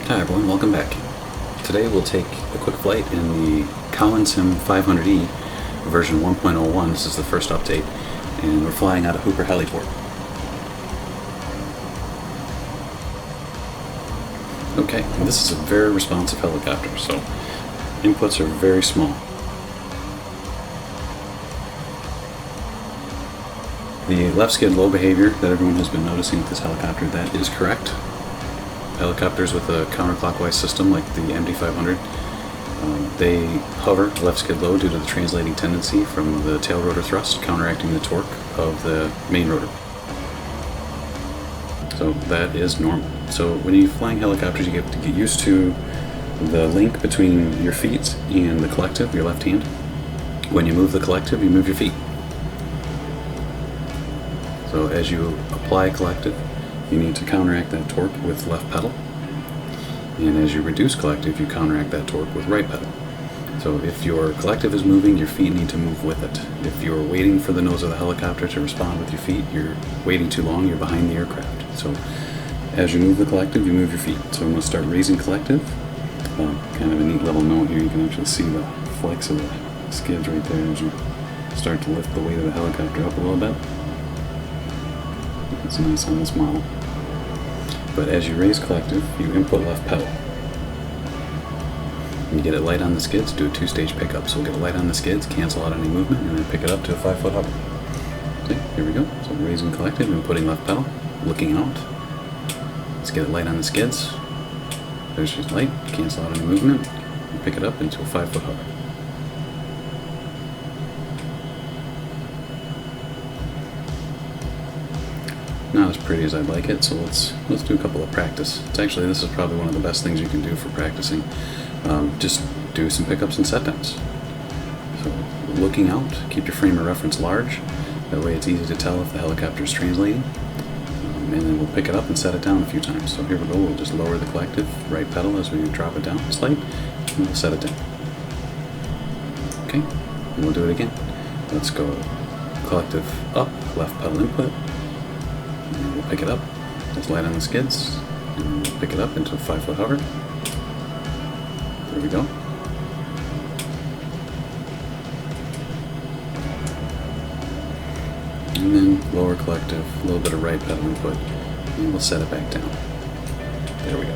Hi everyone, welcome back. Today we'll take a quick flight in the Cowansim MD500E version 1.01. This is the first update, and we're flying out of Hooper Heliport. Okay, and this is a very responsive helicopter, so inputs are very small. The left skid low behavior that everyone has been noticing with this helicopter, that is correct. Helicopters with a counterclockwise system like the MD500, they hover left skid low due to the translating tendency from the tail rotor thrust counteracting the torque of the main rotor. So that is normal. So when you're flying helicopters, you have to get used to the link between your feet and the collective, your left hand. When you move the collective, you move your feet. So as you apply collective, you need to counteract that torque with left pedal. And as you reduce collective, you counteract that torque with right pedal. So if your collective is moving, your feet need to move with it. If you're waiting for the nose of the helicopter to respond with your feet, you're waiting too long, you're behind the aircraft. So as you move the collective, you move your feet. So I'm going to start raising collective. Kind of a neat little note here, you can actually see the flex of the skids right there as you start to lift the weight of the helicopter up a little bit. It's nice on this model. But as you raise collective, you input left pedal. When you get it light on the skids, do a two-stage pickup. So we'll get it light on the skids, cancel out any movement, and then pick it up to a 5-foot hover. See, here we go. So raising collective, inputting left pedal, looking out. Let's get it light on the skids. There's just light, cancel out any movement, and pick it up into a 5-foot hover. Not as pretty as I'd like it, so let's do a couple of practice. This is probably one of the best things you can do for practicing. Just do some pickups and set downs. So looking out, keep your frame of reference large. That way it's easy to tell if the helicopter is translating. And then we'll pick it up and set it down a few times. So here we go, we'll just lower the collective, right pedal as we drop it down slight, and we'll set it down. Okay, and we'll do it again. Let's go collective up, left pedal input. And we'll pick it up, just light on the skids, and we'll pick it up into a 5-foot hover. There we go. And then lower collective, a little bit of right pedal input, and we'll set it back down. There we go.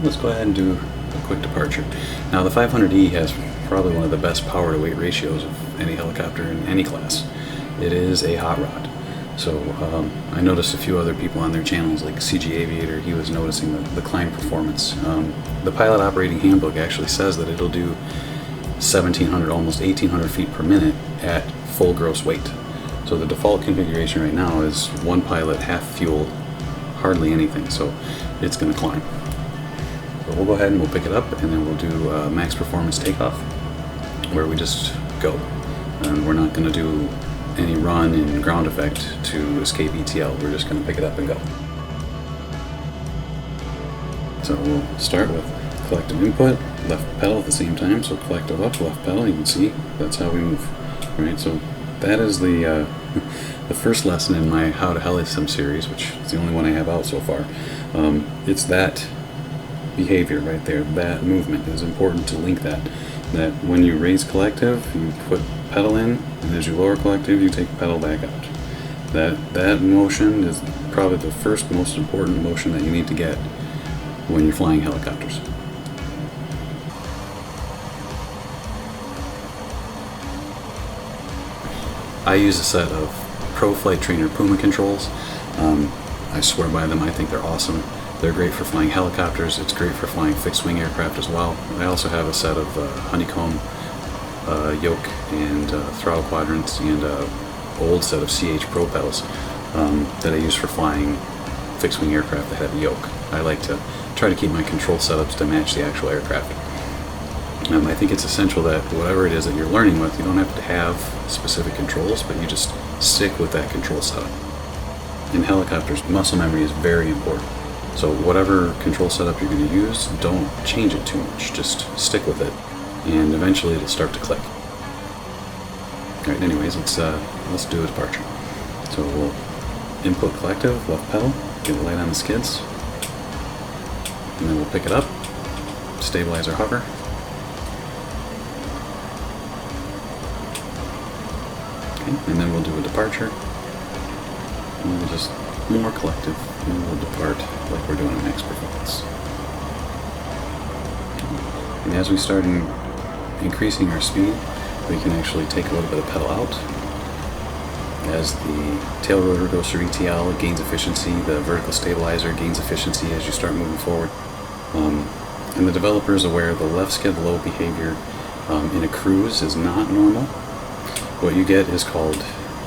Let's go ahead and do a quick departure. Now the 500E has probably one of the best power to weight ratios of any helicopter in any class. It is a hot rod. So I noticed a few other people on their channels, like CG Aviator, he was noticing the climb performance. The pilot operating handbook actually says that it'll do 1,700, almost 1,800 feet per minute at full gross weight. So the default configuration right now is one pilot, half fuel, hardly anything, so it's going to climb. But we'll go ahead and we'll pick it up, and then we'll do max performance takeoff, where we just go. And we're not going to do any run in ground effect to escape ETL. We're just going to pick it up and go. So we'll start with collective input, left pedal at the same time. So collective up, left pedal. You can see that's how we move. Right. So that is the the first lesson in my How to Heli-Sim series, which is the only one I have out so far. It's that behavior right there. That movement is important to link that. That when you raise collective, you put pedal in, and as you lower collective, you take pedal back out. That motion is probably the first most important motion that you need to get when you're flying helicopters. I use a set of Pro Flight Trainer Puma controls. I swear by them. I think they're awesome. They're great for flying helicopters. It's great for flying fixed-wing aircraft as well. I also have a set of honeycomb yoke and throttle quadrants and an old set of CH Pro pedals that I use for flying fixed-wing aircraft that have a yoke. I like to try to keep my control setups to match the actual aircraft. I think it's essential that whatever it is that you're learning with, you don't have to have specific controls, but you just stick with that control setup. In helicopters, muscle memory is very important. So whatever control setup you're going to use, don't change it too much. Just stick with it, and eventually it'll start to click. Alright, anyways, let's do a departure. So we'll input collective, left pedal, get it light on the skids, and then we'll pick it up, stabilize our hover. Okay, and then we'll do a departure, and we'll just more collective, and we'll depart like we're doing a max performance. And as we start increasing our speed, we can actually take a little bit of pedal out. As the tail rotor goes through ETL, it gains efficiency. The vertical stabilizer gains efficiency as you start moving forward. And the developer is aware the left skid low behavior in a cruise is not normal. What you get is called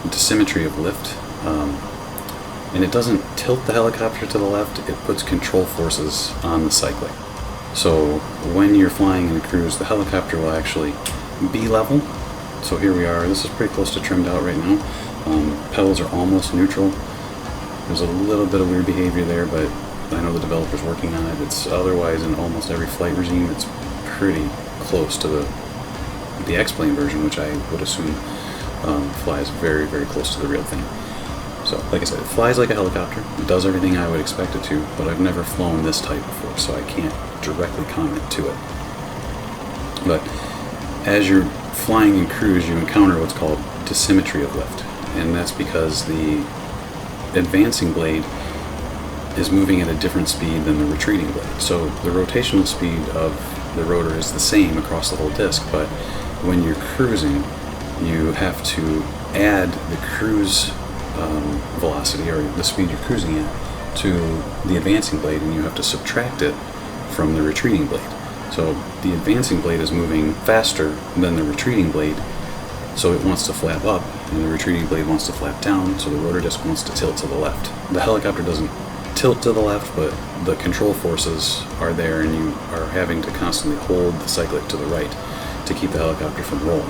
dissymmetry of lift. And it doesn't tilt the helicopter to the left, it puts control forces on the cyclic. So when you're flying in a cruise, the helicopter will actually be level. So here we are, this is pretty close to trimmed out right now. Pedals are almost neutral. There's a little bit of weird behavior there, but I know the developer's working on it. It's otherwise in almost every flight regime, it's pretty close to the X-Plane version, which I would assume flies very, very close to the real thing. So, like I said, it flies like a helicopter. It does everything I would expect it to, but I've never flown this type before, so I can't directly comment to it. But as you're flying in cruise, you encounter what's called dissymmetry of lift, and that's because the advancing blade is moving at a different speed than the retreating blade. So the rotational speed of the rotor is the same across the whole disc, but when you're cruising, you have to add the cruise velocity, or the speed you're cruising at, to the advancing blade, and you have to subtract it from the retreating blade. So the advancing blade is moving faster than the retreating blade, so it wants to flap up, and the retreating blade wants to flap down, so the rotor disc wants to tilt to the left. The helicopter doesn't tilt to the left, but the control forces are there, and you are having to constantly hold the cyclic to the right to keep the helicopter from rolling.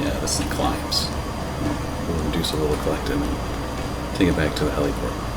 Yeah, this thing climbs. We'll reduce a little collective and take it back to the heliport.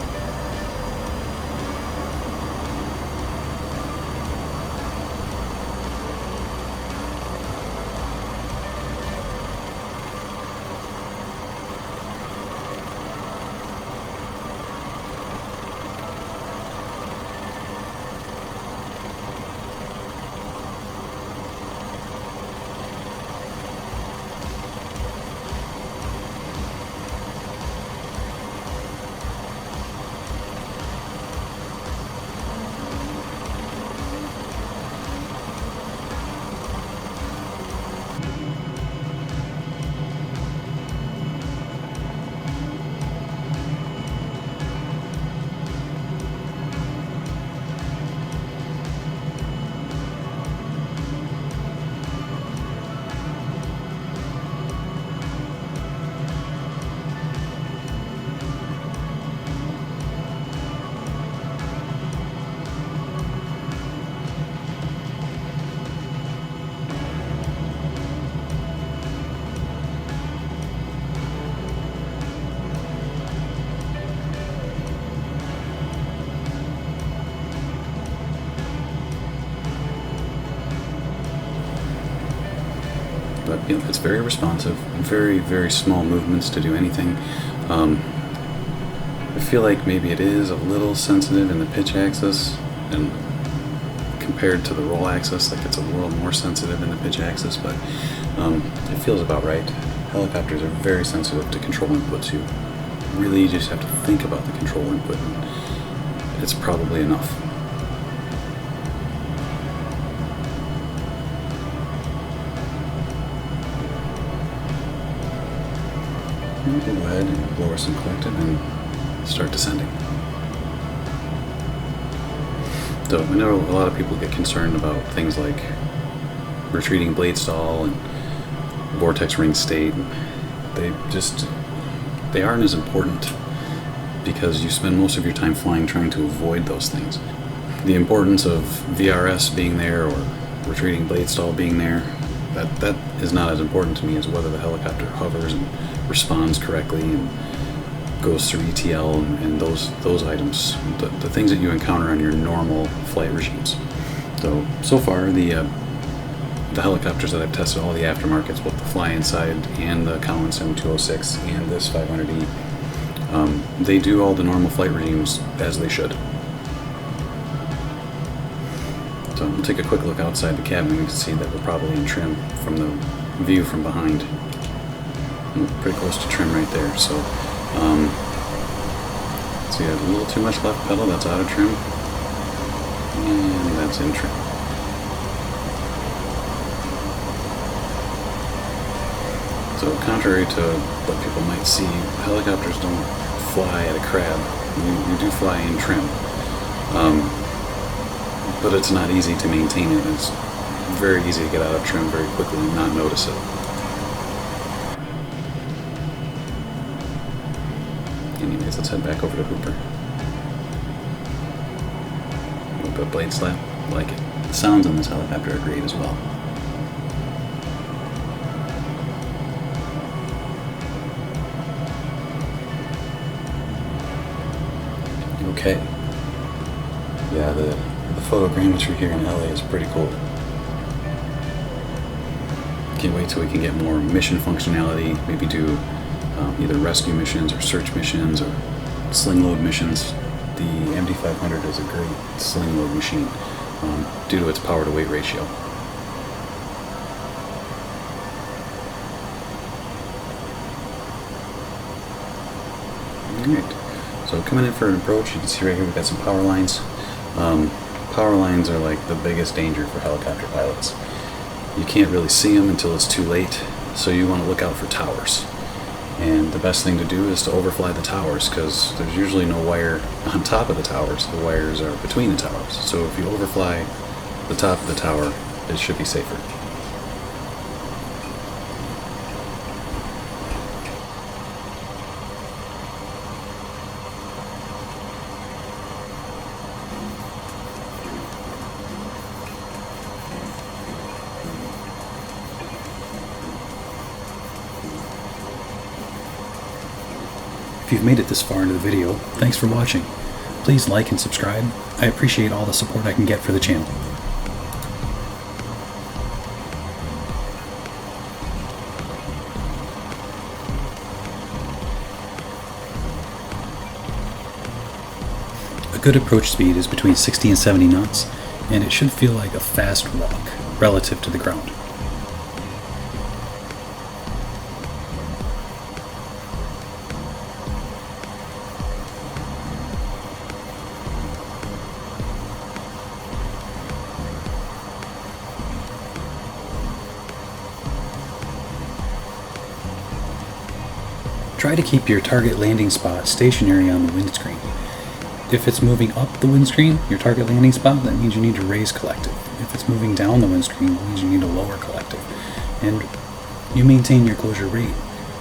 But you know, it's very responsive, very, very small movements to do anything. I feel like maybe it is a little sensitive in the pitch axis, and compared to the roll axis, like it's a little more sensitive in the pitch axis, but it feels about right. Helicopters are very sensitive to control inputs. You really just have to think about the control input, and it's probably enough. We'll go ahead and lower some collective and start descending. So I know a lot of people get concerned about things like retreating blade stall and vortex ring state. They aren't as important because you spend most of your time flying trying to avoid those things. The importance of VRS being there or retreating blade stall being there, that is not as important to me as whether the helicopter hovers and responds correctly and goes through ETL and those items, the things that you encounter on your normal flight regimes. So far the the helicopters that I've tested, all the aftermarkets, both the fly inside and the Cowansim 206 and this 500E, they do all the normal flight regimes as they should. So we'll take a quick look outside the cabin. You can see that we're probably in trim from the view from behind. We're pretty close to trim right there. So see, a little too much left pedal, that's out of trim, and that's in trim. So contrary to what people might see, helicopters don't fly at a crab. You do fly in trim, but it's not easy to maintain it. It's very easy to get out of trim very quickly and not notice it. Anyways, let's head back over to Hooper. A little bit of blade slap, like it. The sounds on this helicopter are great as well. Okay. Yeah, the photogrammetry here in LA is pretty cool. Can't wait till we can get more mission functionality, maybe do either rescue missions or search missions or sling load missions. The MD500 is a great sling load machine due to its power to weight ratio. Alright, so coming in for an approach, you can see right here we've got some power lines. Power lines are like the biggest danger for helicopter pilots. You can't really see them until it's too late, so you want to look out for towers. And the best thing to do is to overfly the towers, because there's usually no wire on top of the towers. The wires are between the towers. So if you overfly the top of the tower, it should be safer. If you've made it this far into the video, thanks for watching. Please like and subscribe. I appreciate all the support I can get for the channel. A good approach speed is between 60 and 70 knots, and it should feel like a fast walk relative to the ground. Try to keep your target landing spot stationary on the windscreen. If it's moving up the windscreen, your target landing spot, that means you need to raise collective. If it's moving down the windscreen, that means you need to lower collective. And you maintain your closure rate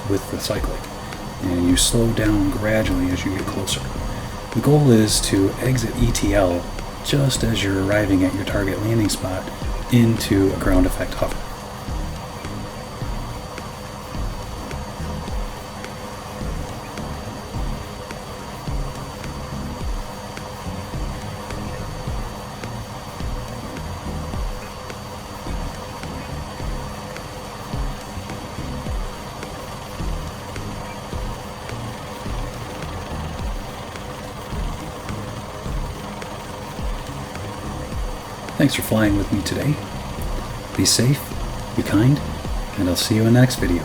with the cyclic, and you slow down gradually as you get closer. The goal is to exit ETL just as you're arriving at your target landing spot into a ground effect hover. Thanks for flying with me today. Be safe, be kind, and I'll see you in the next video.